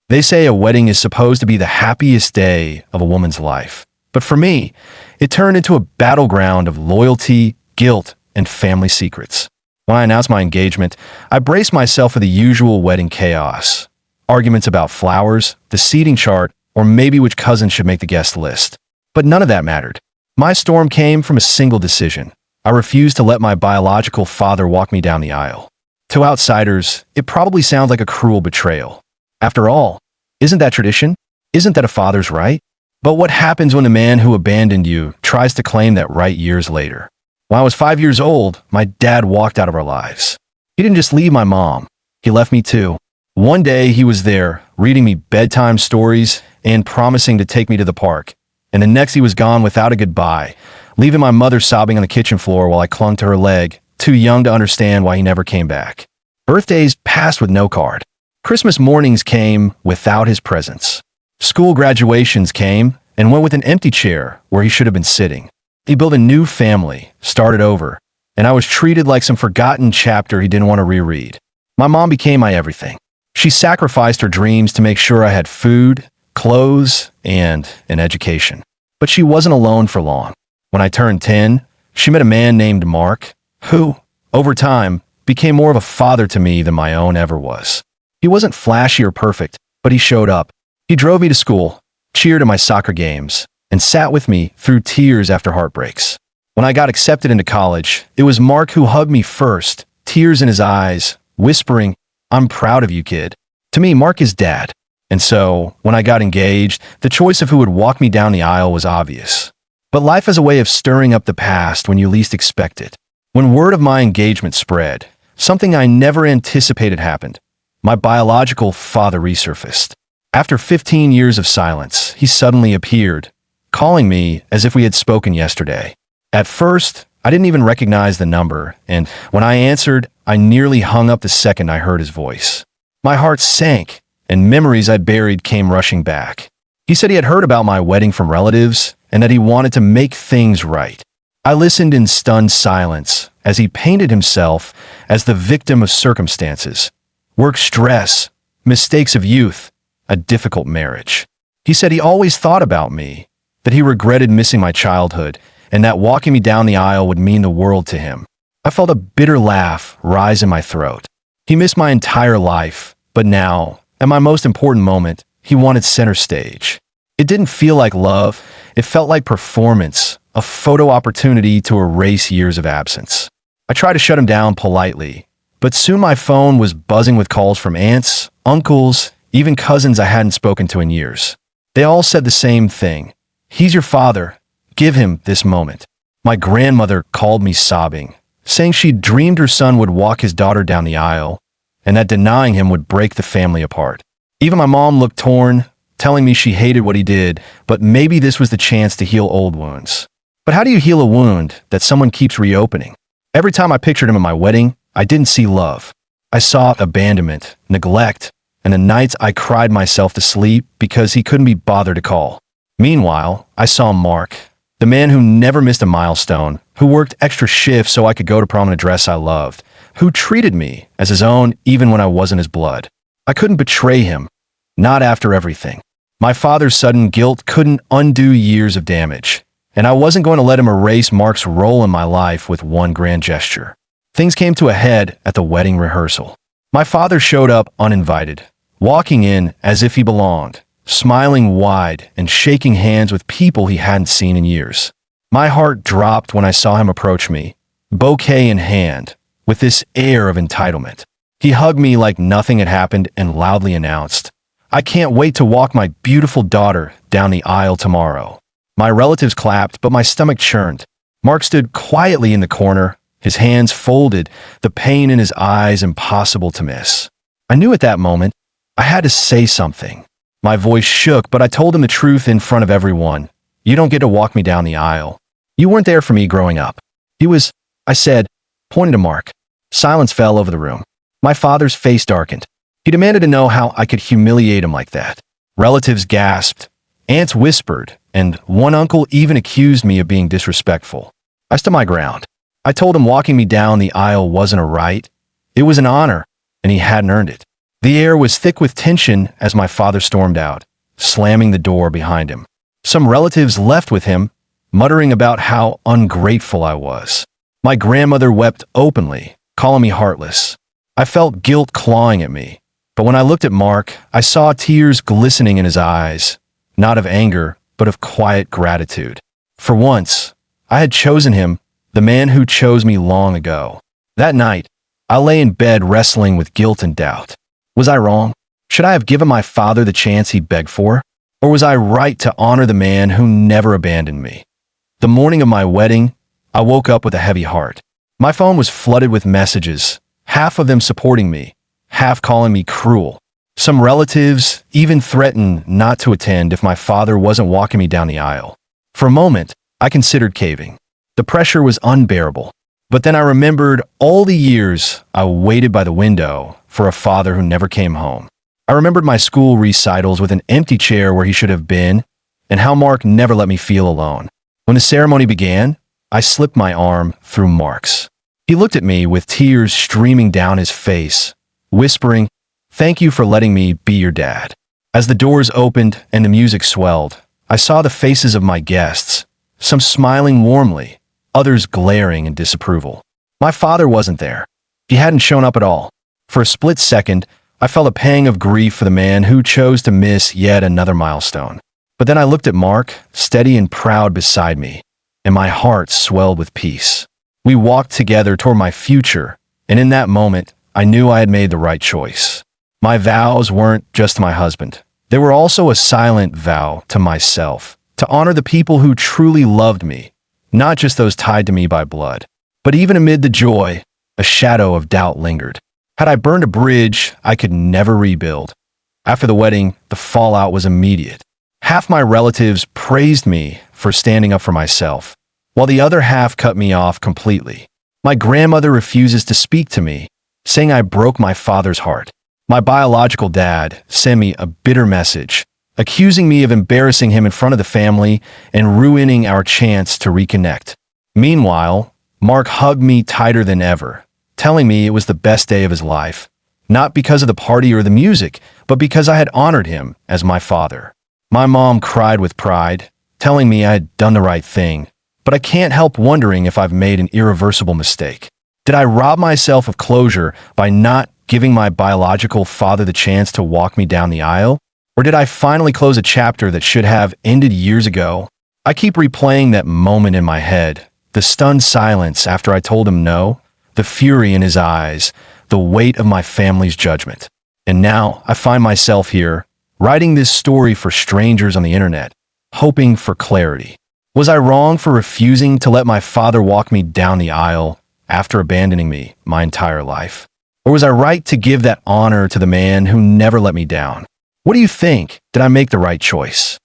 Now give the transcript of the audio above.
They say a wedding is supposed to be the happiest day of a woman's life. But for me, it turned into a battleground of loyalty, guilt, and family secrets. When I announced my engagement, I braced myself for the usual wedding chaos. Arguments about flowers, the seating chart, or maybe which cousin should make the guest list. But none of that mattered. My storm came from a single decision. I refused to let my biological father walk me down the aisle. To outsiders, it probably sounds like a cruel betrayal. After all, isn't that tradition? Isn't that a father's right? But what happens when the man who abandoned you tries to claim that right years later? When I was 5 years old, my dad walked out of our lives. He didn't just leave my mom. He left me too. One day he was there, reading me bedtime stories and promising to take me to the park. And the next he was gone without a goodbye, leaving my mother sobbing on the kitchen floor while I clung to her leg, too young to understand why he never came back. Birthdays passed with no card. Christmas mornings came without his presence. School graduations came and went with an empty chair where he should have been sitting. He built a new family, started over, and I was treated like some forgotten chapter he didn't want to reread. My mom became my everything. She sacrificed her dreams to make sure I had food, clothes, and an education. But she wasn't alone for long. When I turned 10, she met a man named Mark, who, over time, became more of a father to me than my own ever was. He wasn't flashy or perfect, but he showed up. He drove me to school, cheered at my soccer games, and sat with me through tears after heartbreaks. When I got accepted into college, it was Mark who hugged me first, tears in his eyes, whispering, "I'm proud of you, kid." To me, Mark is dad. And so, when I got engaged, the choice of who would walk me down the aisle was obvious. But life has a way of stirring up the past when you least expect it. When word of my engagement spread, something I never anticipated happened. My biological father resurfaced. After 15 years of silence, he suddenly appeared, calling me as if we had spoken yesterday. At first, I didn't even recognize the number, and when I answered, I nearly hung up the second I heard his voice. My heart sank, and memories I'd buried came rushing back. He said he had heard about my wedding from relatives, and that he wanted to make things right. I listened in stunned silence as he painted himself as the victim of circumstances, work stress, mistakes of youth, a difficult marriage. He said he always thought about me, that he regretted missing my childhood, and that walking me down the aisle would mean the world to him. I felt a bitter laugh rise in my throat. He missed my entire life, but now, at my most important moment, he wanted center stage. It didn't feel like love, it felt like performance, a photo opportunity to erase years of absence. I tried to shut him down politely, but soon my phone was buzzing with calls from aunts, uncles, even cousins I hadn't spoken to in years. They all said the same thing. "He's your father. Give him this moment." My grandmother called me sobbing, saying she dreamed her son would walk his daughter down the aisle, and that denying him would break the family apart. Even my mom looked torn, telling me she hated what he did, but maybe this was the chance to heal old wounds. But how do you heal a wound that someone keeps reopening? Every time I pictured him at my wedding, I didn't see love. I saw abandonment, neglect, and the nights I cried myself to sleep because he couldn't be bothered to call. Meanwhile, I saw Mark, the man who never missed a milestone, who worked extra shifts so I could go to prom in a dress I loved, who treated me as his own even when I wasn't his blood. I couldn't betray him, not after everything. My father's sudden guilt couldn't undo years of damage, and I wasn't going to let him erase Mark's role in my life with one grand gesture. Things came to a head at the wedding rehearsal. My father showed up uninvited, walking in as if he belonged, smiling wide and shaking hands with people he hadn't seen in years. My heart dropped when I saw him approach me, bouquet in hand, with this air of entitlement. He hugged me like nothing had happened and loudly announced, "I can't wait to walk my beautiful daughter down the aisle tomorrow." My relatives clapped, but my stomach churned. Mark stood quietly in the corner, his hands folded, the pain in his eyes impossible to miss. I knew at that moment I had to say something. My voice shook, but I told him the truth in front of everyone. "You don't get to walk me down the aisle. You weren't there for me growing up." I said, pointing to Mark. Silence fell over the room. My father's face darkened. He demanded to know how I could humiliate him like that. Relatives gasped, aunts whispered, and one uncle even accused me of being disrespectful. I stood my ground. I told him walking me down the aisle wasn't a right. It was an honor, and he hadn't earned it. The air was thick with tension as my father stormed out, slamming the door behind him. Some relatives left with him, muttering about how ungrateful I was. My grandmother wept openly, calling me heartless. I felt guilt clawing at me, but when I looked at Mark, I saw tears glistening in his eyes, not of anger, but of quiet gratitude. For once, I had chosen him, the man who chose me long ago. That night, I lay in bed wrestling with guilt and doubt. Was I wrong? Should I have given my father the chance he begged for? Or was I right to honor the man who never abandoned me? The morning of my wedding, I woke up with a heavy heart. My phone was flooded with messages, half of them supporting me, half calling me cruel. Some relatives even threatened not to attend if my father wasn't walking me down the aisle. For a moment, I considered caving. The pressure was unbearable. But then I remembered all the years I waited by the window for a father who never came home. I remembered my school recitals with an empty chair where he should have been, and how Mark never let me feel alone. When the ceremony began, I slipped my arm through Mark's. He looked at me with tears streaming down his face, whispering, "Thank you for letting me be your dad." As the doors opened and the music swelled, I saw the faces of my guests, some smiling warmly, others glaring in disapproval. My father wasn't there. He hadn't shown up at all. For a split second, I felt a pang of grief for the man who chose to miss yet another milestone. But then I looked at Mark, steady and proud beside me, and my heart swelled with peace. We walked together toward my future, and in that moment, I knew I had made the right choice. My vows weren't just to my husband. They were also a silent vow to myself, to honor the people who truly loved me, not just those tied to me by blood. But even amid the joy, a shadow of doubt lingered. Had I burned a bridge I could never rebuild? After the wedding, the fallout was immediate. Half my relatives praised me for standing up for myself, while the other half cut me off completely. My grandmother refuses to speak to me, saying I broke my father's heart. My biological dad sent me a bitter message, accusing me of embarrassing him in front of the family and ruining our chance to reconnect. Meanwhile, Mark hugged me tighter than ever, telling me it was the best day of his life, not because of the party or the music, but because I had honored him as my father. My mom cried with pride, telling me I had done the right thing, but I can't help wondering if I've made an irreversible mistake. Did I rob myself of closure by not giving my biological father the chance to walk me down the aisle? Or did I finally close a chapter that should have ended years ago? I keep replaying that moment in my head, the stunned silence after I told him no, the fury in his eyes, the weight of my family's judgment. And now I find myself here, writing this story for strangers on the internet, hoping for clarity. Was I wrong for refusing to let my father walk me down the aisle after abandoning me my entire life? Or was I right to give that honor to the man who never let me down? What do you think? Did I make the right choice?